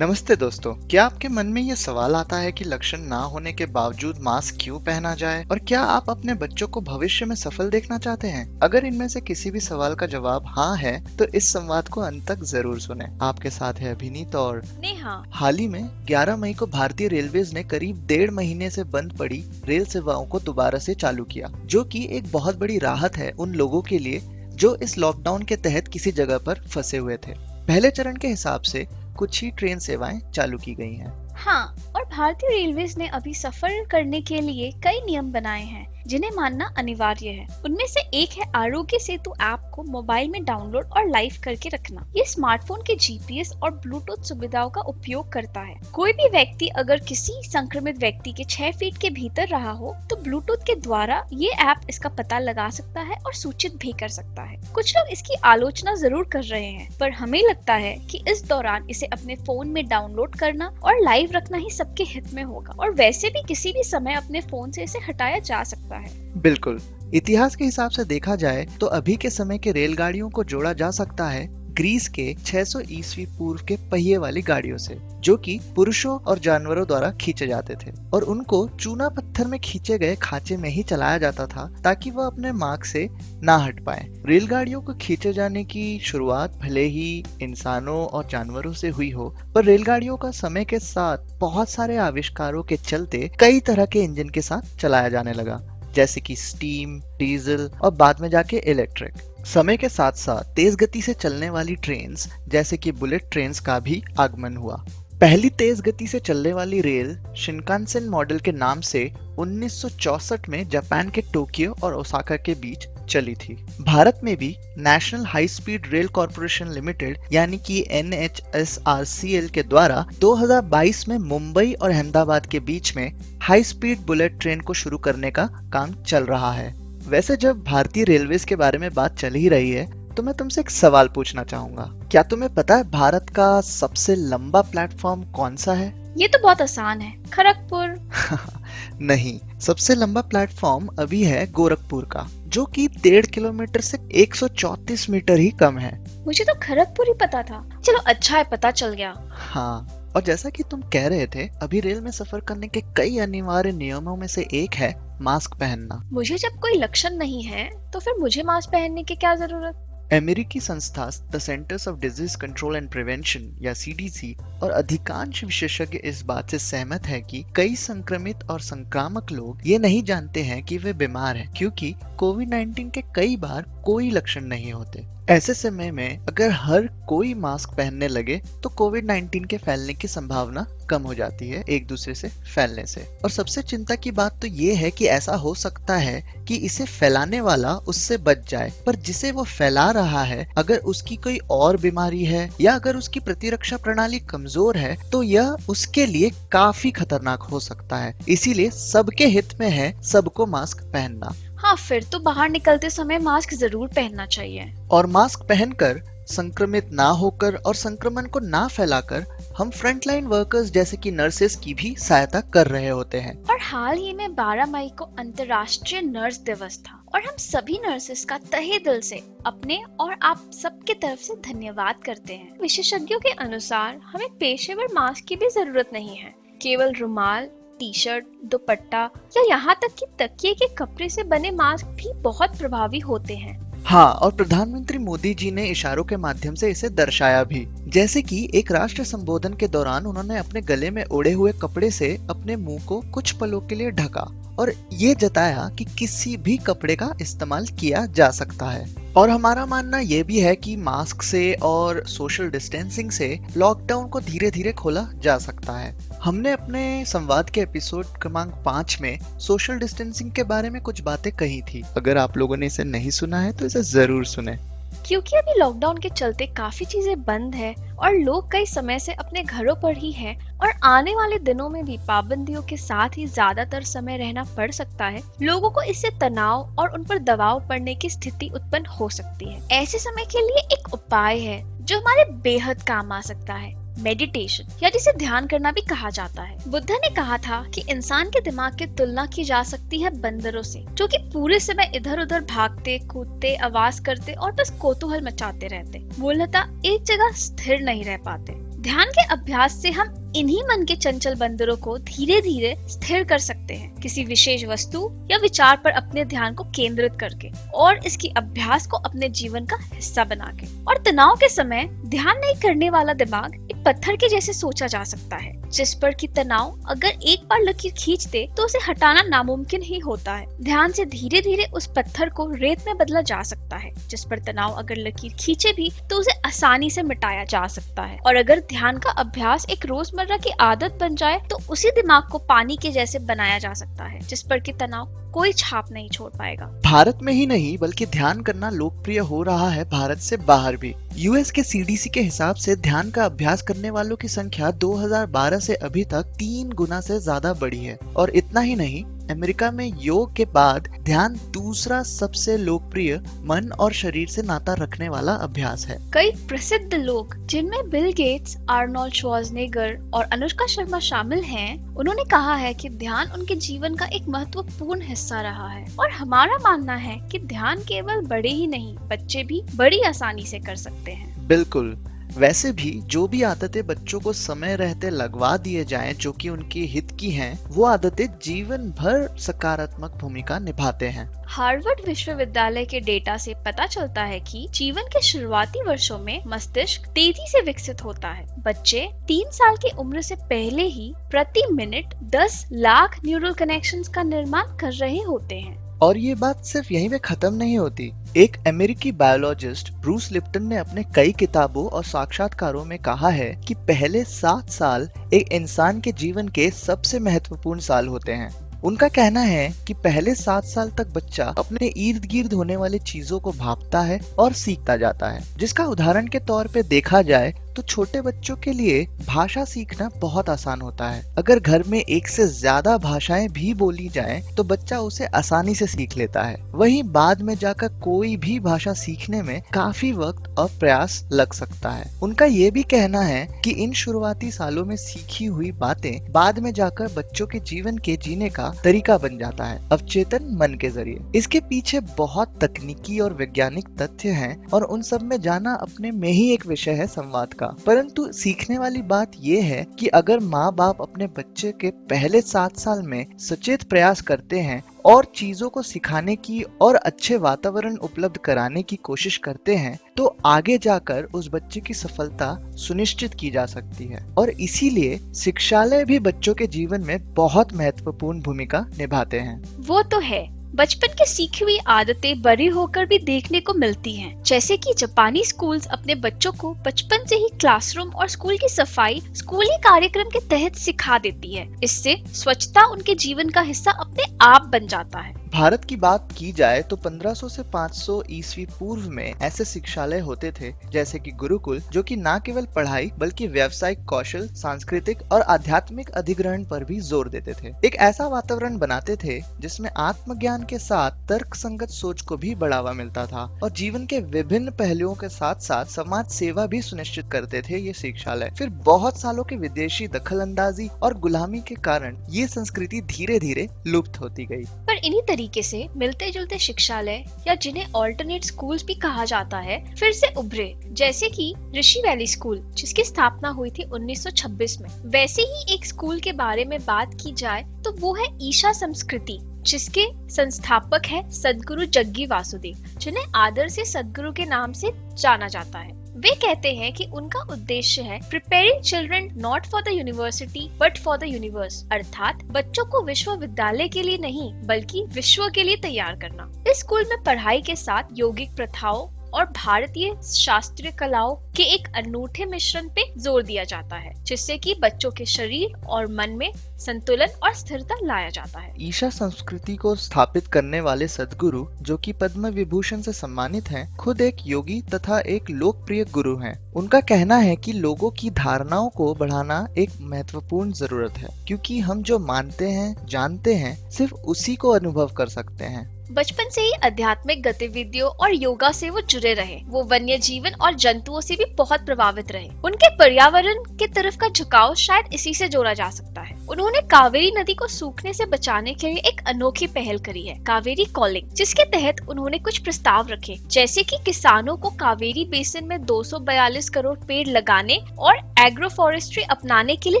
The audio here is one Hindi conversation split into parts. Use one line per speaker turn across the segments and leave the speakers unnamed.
नमस्ते दोस्तों, क्या आपके मन में ये सवाल आता है कि लक्षण ना होने के बावजूद मास्क क्यों पहना जाए और क्या आप अपने बच्चों को भविष्य में सफल देखना चाहते हैं? अगर इनमें से किसी भी सवाल का जवाब हाँ है, तो इस संवाद को अंत तक जरूर सुनें। आपके साथ है अभिनीत और
नेहा।
हाल ही में 11 मई को भारतीय रेलवेज ने करीब 1.5 महीने से बंद पड़ी रेल सेवाओं को दोबारा से चालू किया, जो कि एक बहुत बड़ी राहत है उन लोगों के लिए जो इस लॉकडाउन के तहत किसी जगह पर फंसे हुए थे। पहले चरण के हिसाब से कुछ ही ट्रेन सेवाएं चालू की गई हैं।
हाँ, और भारतीय रेलवेज ने अभी सफर करने के लिए कई नियम बनाए हैं जिन्हें मानना अनिवार्य है। उनमें से एक है आरोग्य सेतु ऐप को मोबाइल में डाउनलोड और लाइव करके रखना। ये स्मार्टफोन के जीपीएस और ब्लूटूथ सुविधाओं का उपयोग करता है। कोई भी व्यक्ति अगर किसी संक्रमित व्यक्ति के 6 फीट के भीतर रहा हो तो ब्लूटूथ के द्वारा ये ऐप इसका पता लगा सकता है और सूचित भी कर सकता है। कुछ लोग इसकी आलोचना जरूर कर रहे हैं, पर हमें लगता है कि इस दौरान इसे अपने फोन में डाउनलोड करना और लाइव रखना ही सबके हित में होगा, और वैसे भी किसी भी समय अपने फोन से इसे हटाया जा सकता है।
बिल्कुल, इतिहास के हिसाब से देखा जाए तो अभी के समय के रेलगाड़ियों को जोड़ा जा सकता है ग्रीस के 600 ईस्वी पूर्व के पहिए वाली गाड़ियों से, जो कि पुरुषों और जानवरों द्वारा खींचे जाते थे और उनको चूना पत्थर में खींचे गए खांचे में ही चलाया जाता था ताकि वह अपने मार्ग से ना हट पाए। रेलगाड़ियों को खींचे जाने की शुरुआत भले ही इंसानों और जानवरों से हुई हो, पर रेलगाड़ियों का समय के साथ बहुत सारे आविष्कारों के चलते कई तरह के इंजन के साथ चलाया जाने लगा, जैसे कि स्टीम, डीजल और बाद में जाके इलेक्ट्रिक। समय के साथ साथ तेज गति से चलने वाली ट्रेन्स जैसे कि बुलेट ट्रेन्स का भी आगमन हुआ। पहली तेज गति से चलने वाली रेल शिनकानसेन मॉडल के नाम से 1964 में जापान के टोक्यो और ओसाका के बीच चली थी। भारत में भी national high speed rail corporation limited यानी कि NHSRCL के द्वारा 2022 में मुंबई और अहमदाबाद के बीच में हाई स्पीड बुलेट ट्रेन को शुरू करने का काम चल रहा है। वैसे जब भारतीय रेलवेज के बारे में बात चल ही रही है तो मैं तुमसे एक सवाल पूछना चाहूंगा। क्या तुम्हें पता है भारत का सबसे लंबा प्लेटफॉर्म कौन सा है?
ये तो बहुत आसान है, खड़गपुर।
नहीं, सबसे लंबा प्लेटफॉर्म अभी है गोरखपुर का, जो कि 1.5 किलोमीटर से 134 मीटर ही कम है।
मुझे तो खड़गपुर ही पता था। चलो अच्छा है, पता चल गया।
हाँ, और जैसा कि तुम कह रहे थे, अभी रेल में सफर करने के कई अनिवार्य नियमों में से एक है मास्क पहनना।
मुझे जब कोई लक्षण नहीं है तो फिर मुझे मास्क पहनने की क्या जरूरत?
अमेरिकी संस्था the centres of disease control and prevention या CDC और अधिकांश विशेषज्ञ इस बात से सहमत है कि कई संक्रमित और संक्रामक लोग ये नहीं जानते हैं कि वे बीमार हैं, क्योंकि कोविड-19 के कई बार कोई लक्षण नहीं होते। ऐसे समय में अगर हर कोई मास्क पहनने लगे तो कोविड-19 के फैलने की संभावना कम हो जाती है एक दूसरे से फैलने से। और सबसे चिंता की बात तो ये है कि ऐसा हो सकता है कि इसे फैलाने वाला उससे बच जाए, पर जिसे वो फैला रहा है अगर उसकी कोई और बीमारी है या अगर उसकी प्रतिरक्षा प्रणाली कमजोर है तो यह उसके लिए काफी खतरनाक हो सकता है। इसीलिए सबके हित में है सबको मास्क पहनना।
हाँ, फिर तो बाहर निकलते समय मास्क जरूर पहनना चाहिए।
और मास्क पहनकर संक्रमित ना होकर और संक्रमण को ना फैलाकर हम फ्रंटलाइन वर्कर्स जैसे कि नर्सेस की भी सहायता कर रहे होते हैं।
और हाल ही में 12 मई को अंतर्राष्ट्रीय नर्स दिवस था और हम सभी नर्सेस का तहे दिल से अपने और आप सबके तरफ से धन्यवाद करते हैं। विशेषज्ञों के अनुसार हमें पेशेवर मास्क की भी जरूरत नहीं है, केवल रुमाल, टी-शर्ट, दुपट्टा या यहाँ तक कि तकिए के कपड़े से बने मास्क भी बहुत प्रभावी होते हैं।
हाँ, और प्रधानमंत्री मोदी जी ने इशारों के माध्यम से इसे दर्शाया भी, जैसे कि एक राष्ट्र संबोधन के दौरान उन्होंने अपने गले में ओढ़े हुए कपड़े से अपने मुंह को कुछ पलों के लिए ढका और ये जताया कि किसी भी कपड़े का इस्तेमाल किया जा सकता है। और हमारा मानना ये भी है कि मास्क से और सोशल डिस्टेंसिंग से लॉकडाउन को धीरे धीरे खोला जा सकता है। हमने अपने संवाद के एपिसोड क्रमांक 5 में सोशल डिस्टेंसिंग के बारे में कुछ बातें कही थी। अगर आप लोगों ने इसे नहीं सुना है तो इसे जरूर सुने,
क्योंकि अभी लॉकडाउन के चलते काफी चीजें बंद है और लोग कई समय से अपने घरों पर ही हैं और आने वाले दिनों में भी पाबंदियों के साथ ही ज्यादातर समय रहना पड़ सकता है। लोगों को इससे तनाव और उन पर दबाव पड़ने की स्थिति उत्पन्न हो सकती है। ऐसे समय के लिए एक उपाय है जो हमारे बेहद काम आ सकता है, मेडिटेशन, या जिसे ध्यान करना भी कहा जाता है। बुद्ध ने कहा था कि इंसान के दिमाग की तुलना की जा सकती है बंदरों से, जो कि पूरे समय इधर उधर भागते, कूदते, आवाज करते और बस कौतूहल मचाते रहते, मूलतः एक जगह स्थिर नहीं रह पाते। ध्यान के अभ्यास से हम इन्हीं मन के चंचल बंदरों को धीरे धीरे स्थिर कर सकते हैं, किसी विशेष वस्तु या विचार पर अपने ध्यान को केंद्रित करके और इसकी अभ्यास को अपने जीवन का हिस्सा बना के। और तनाव के समय ध्यान नहीं करने वाला दिमाग एक पत्थर के जैसे सोचा जा सकता है, जिस पर कि तनाव अगर एक बार लकीर खींच दे तो उसे हटाना नामुमकिन ही होता है। ध्यान से धीरे धीरे उस पत्थर को रेत में बदला जा सकता है, जिस पर तनाव अगर लकीर खींचे भी तो उसे आसानी से मिटाया जा सकता है। और अगर ध्यान का अभ्यास एक रोजमर्रा की आदत बन जाए तो उसी दिमाग को पानी के जैसे बनाया जा सकता है, जिस पर कि तनाव कोई छाप नहीं छोड़ पाएगा।
भारत में ही नहीं बल्कि ध्यान करना लोकप्रिय हो रहा है भारत से बाहर भी। यूएस के सीडीसी के हिसाब से ध्यान का अभ्यास करने वालों की संख्या 2012 से अभी तक 3 गुना से ज्यादा बढ़ी है। और इतना ही नहीं, अमेरिका में योग के बाद ध्यान दूसरा सबसे लोकप्रिय मन और शरीर से नाता रखने वाला अभ्यास है।
कई प्रसिद्ध लोग जिनमें बिल गेट्स, आर्नोल्ड श्वार्ज़नेगर और अनुष्का शर्मा शामिल हैं, उन्होंने कहा है कि ध्यान उनके जीवन का एक महत्वपूर्ण हिस्सा रहा है। और हमारा मानना है कि ध्यान केवल बड़े ही नहीं, बच्चे भी बड़ी आसानी से कर सकते हैं।
बिल्कुल। वैसे भी जो भी आदतें बच्चों को समय रहते लगवा दिए जाएं जो कि उनके हित की हैं, वो आदतें जीवन भर सकारात्मक भूमिका निभाते हैं।
हार्वर्ड विश्वविद्यालय के डेटा से पता चलता है कि जीवन के शुरुआती वर्षों में मस्तिष्क तेजी से विकसित होता है। बच्चे 3 साल की उम्र से पहले ही प्रति मिनट 10 लाख न्यूरल कनेक्शंस का निर्माण कर रहे होते हैं।
और ये बात सिर्फ यहीं पे खत्म नहीं होती। एक अमेरिकी बायोलॉजिस्ट ब्रूस लिप्टन ने अपने कई किताबों और साक्षात्कारों में कहा है कि पहले 7 साल एक इंसान के जीवन के सबसे महत्वपूर्ण साल होते हैं। उनका कहना है कि पहले 7 साल तक बच्चा अपने इर्द गिर्द होने वाली चीजों को भांपता है और सीखता जाता है, जिसका उदाहरण के तौर पे देखा जाए तो छोटे बच्चों के लिए भाषा सीखना बहुत आसान होता है। अगर घर में एक से ज्यादा भाषाएं भी बोली जाएं, तो बच्चा उसे आसानी से सीख लेता है। वहीं बाद में जाकर कोई भी भाषा सीखने में काफी वक्त और प्रयास लग सकता है। उनका ये भी कहना है कि इन शुरुआती सालों में सीखी हुई बातें बाद में जाकर बच्चों के जीवन के जीने का तरीका बन जाता है, अवचेतन मन के जरिए। इसके पीछे बहुत तकनीकी और वैज्ञानिक तथ्य हैं और उन सब में जाना अपने में ही एक विषय है संवाद का। परंतु सीखने वाली बात यह है कि अगर माँ बाप अपने बच्चे के पहले 7 साल में सचेत प्रयास करते हैं और चीजों को सिखाने की और अच्छे वातावरण उपलब्ध कराने की कोशिश करते हैं, तो आगे जाकर उस बच्चे की सफलता सुनिश्चित की जा सकती है। और इसीलिए शिक्षालय भी बच्चों के जीवन में बहुत महत्वपूर्ण भूमिका निभाते हैं।
वो तो है, बचपन की सीखी हुई आदतें बड़ी होकर भी देखने को मिलती हैं। जैसे कि जापानी स्कूल्स अपने बच्चों को बचपन से ही क्लासरूम और स्कूल की सफाई स्कूली कार्यक्रम के तहत सिखा देती है। इससे स्वच्छता उनके जीवन का हिस्सा अपने आप बन जाता है।
भारत की बात की जाए तो 1500 से 500 ईस्वी पूर्व में ऐसे शिक्षालय होते थे, जैसे कि गुरुकुल, जो कि न केवल पढ़ाई बल्कि व्यावसायिक कौशल, सांस्कृतिक और आध्यात्मिक अधिग्रहण पर भी जोर देते थे। एक ऐसा वातावरण बनाते थे जिसमें आत्मज्ञान के साथ तर्क संगत सोच को भी बढ़ावा मिलता था और जीवन के विभिन्न पहलुओं के साथ साथ समाज सेवा भी सुनिश्चित करते थे ये शिक्षालय। फिर बहुत सालों के विदेशी दखलंदाजी और गुलामी के कारण ये संस्कृति धीरे धीरे लुप्त होती गई।
पर इन्हीं तरीके से मिलते जुलते शिक्षालय या जिन्हें ऑल्टरनेट स्कूल्स भी कहा जाता है फिर से उभरे, जैसे कि ऋषि वैली स्कूल, जिसकी स्थापना हुई थी 1926 में। वैसे ही एक स्कूल के बारे में बात की जाए तो वो है ईशा संस्कृति, जिसके संस्थापक है सद्गुरु जग्गी वासुदेव, जिन्हें आदर से सद्गुरु के नाम से जाना जाता है। वे कहते हैं कि उनका उद्देश्य है preparing children not for the university but for the universe, अर्थात बच्चों को विश्वविद्यालय के लिए नहीं बल्कि विश्व के लिए तैयार करना। इस स्कूल में पढ़ाई के साथ यौगिक प्रथाओं और भारतीय शास्त्रीय कलाओं के एक अनूठे मिश्रण पे जोर दिया जाता है, जिससे कि बच्चों के शरीर और मन में संतुलन और स्थिरता लाया जाता है।
ईशा संस्कृति को स्थापित करने वाले सद्गुरु, जो कि पद्म विभूषण से सम्मानित हैं, खुद एक योगी तथा एक लोकप्रिय गुरु हैं। उनका कहना है कि लोगों की धारणाओं को बढ़ाना एक महत्वपूर्ण जरूरत है, क्योंकि हम जो मानते हैं, जानते हैं, सिर्फ उसी को अनुभव कर सकते हैं।
बचपन से ही आध्यात्मिक गतिविधियों और योगा से वो जुड़े रहे। वो वन्य जीवन और जंतुओं से भी बहुत प्रभावित रहे। उनके पर्यावरण के तरफ का झुकाव शायद इसी से जोड़ा जा सकता है। उन्होंने कावेरी नदी को सूखने से बचाने के लिए एक अनोखी पहल करी है, कावेरी कॉलिंग, जिसके तहत उन्होंने कुछ प्रस्ताव रखे, जैसे कि किसानों को कावेरी बेसिन में 242 करोड़ पेड़ लगाने और एग्रो फॉरेस्ट्री अपनाने के लिए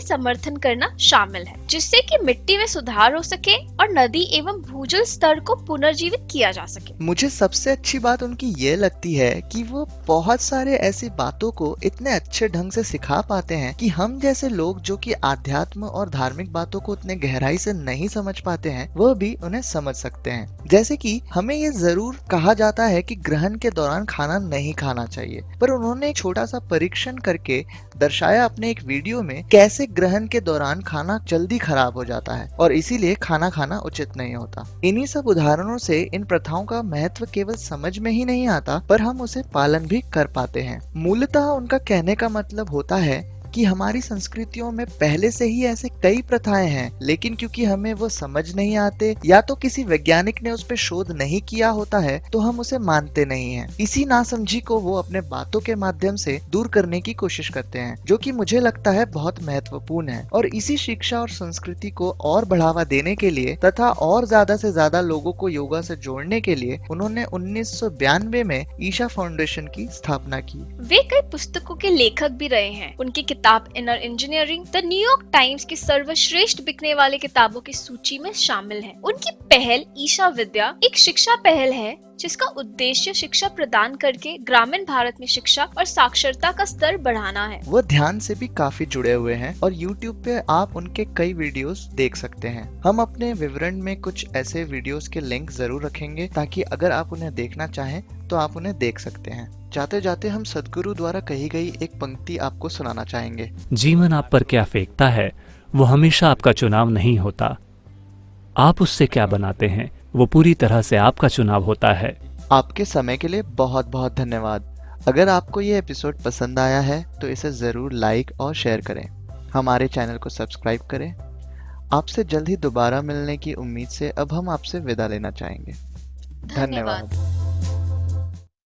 समर्थन करना शामिल है, जिससे कि मिट्टी में सुधार हो सके और नदी एवं भूजल स्तर को पुनर्जीवित किया जा सके।
मुझे सबसे अच्छी बात उनकी ये लगती है कि वो बहुत सारे ऐसी बातों को इतने अच्छे ढंग से सिखा पाते हैं कि हम जैसे लोग जो कि आध्यात्म और धार्मिक बातों को उतने गहराई से नहीं समझ पाते हैं, वह भी उन्हें समझ सकते हैं। जैसे कि हमें ये जरूर कहा जाता है कि ग्रहण के दौरान खाना नहीं खाना चाहिए, पर उन्होंने एक छोटा सा परीक्षण करके दर्शाया अपने एक वीडियो में कैसे ग्रहण के दौरान खाना जल्दी खराब हो जाता है और इसीलिए खाना खाना उचित नहीं होता। इन्हीं सब उदाहरणों से इन प्रथाओं का महत्व केवल समझ में ही नहीं आता, पर हम उसे पालन भी कर पाते हैं। मूलतः उनका कहने का मतलब होता है कि हमारी संस्कृतियों में पहले से ही ऐसे कई प्रथाएं हैं, लेकिन क्योंकि हमें वो समझ नहीं आते या तो किसी वैज्ञानिक ने उस पर शोध नहीं किया होता है, तो हम उसे मानते नहीं हैं। इसी नासमझी को वो अपने बातों के माध्यम से दूर करने की कोशिश करते हैं, जो कि मुझे लगता है बहुत महत्वपूर्ण है। और इसी शिक्षा और संस्कृति को और बढ़ावा देने के लिए तथा और ज्यादा से ज्यादा लोगों को योगा से जोड़ने के लिए उन्होंने 1992 में ईशा फाउंडेशन की स्थापना की।
वे कई पुस्तकों के लेखक भी रहे हैं। उनकी किताब inner engineering the New York times की सर्वश्रेष्ठ बिकने वाली किताबों की सूची में शामिल है। उनकी पहल ईशा विद्या एक शिक्षा पहल है जिसका उद्देश्य शिक्षा प्रदान करके ग्रामीण भारत में शिक्षा और साक्षरता का स्तर बढ़ाना है।
वो ध्यान से भी काफी जुड़े हुए हैं और YouTube पे आप उनके कई वीडियोस देख सकते हैं। हम अपने विवरण में कुछ ऐसे वीडियोस के लिंक जरूर रखेंगे ताकि अगर आप उन्हें देखना चाहें तो आप उन्हें देख सकते हैं। जाते जाते हम सदगुरु द्वारा कही गई एक पंक्ति आपको सुनाना चाहेंगे।
जीवन आप पर क्या फेंकता है वो हमेशा आपका चुनाव नहीं होता, आप उससे क्या बनाते हैं वो पूरी तरह से आपका चुनाव होता है।
आपके समय के लिए बहुत बहुत धन्यवाद। अगर आपको ये एपिसोड पसंद आया है तो इसे जरूर लाइक और शेयर करें। हमारे चैनल को सब्सक्राइब करें। आपसे जल्द ही दोबारा मिलने की उम्मीद से अब हम आपसे विदा लेना चाहेंगे। धन्यवाद।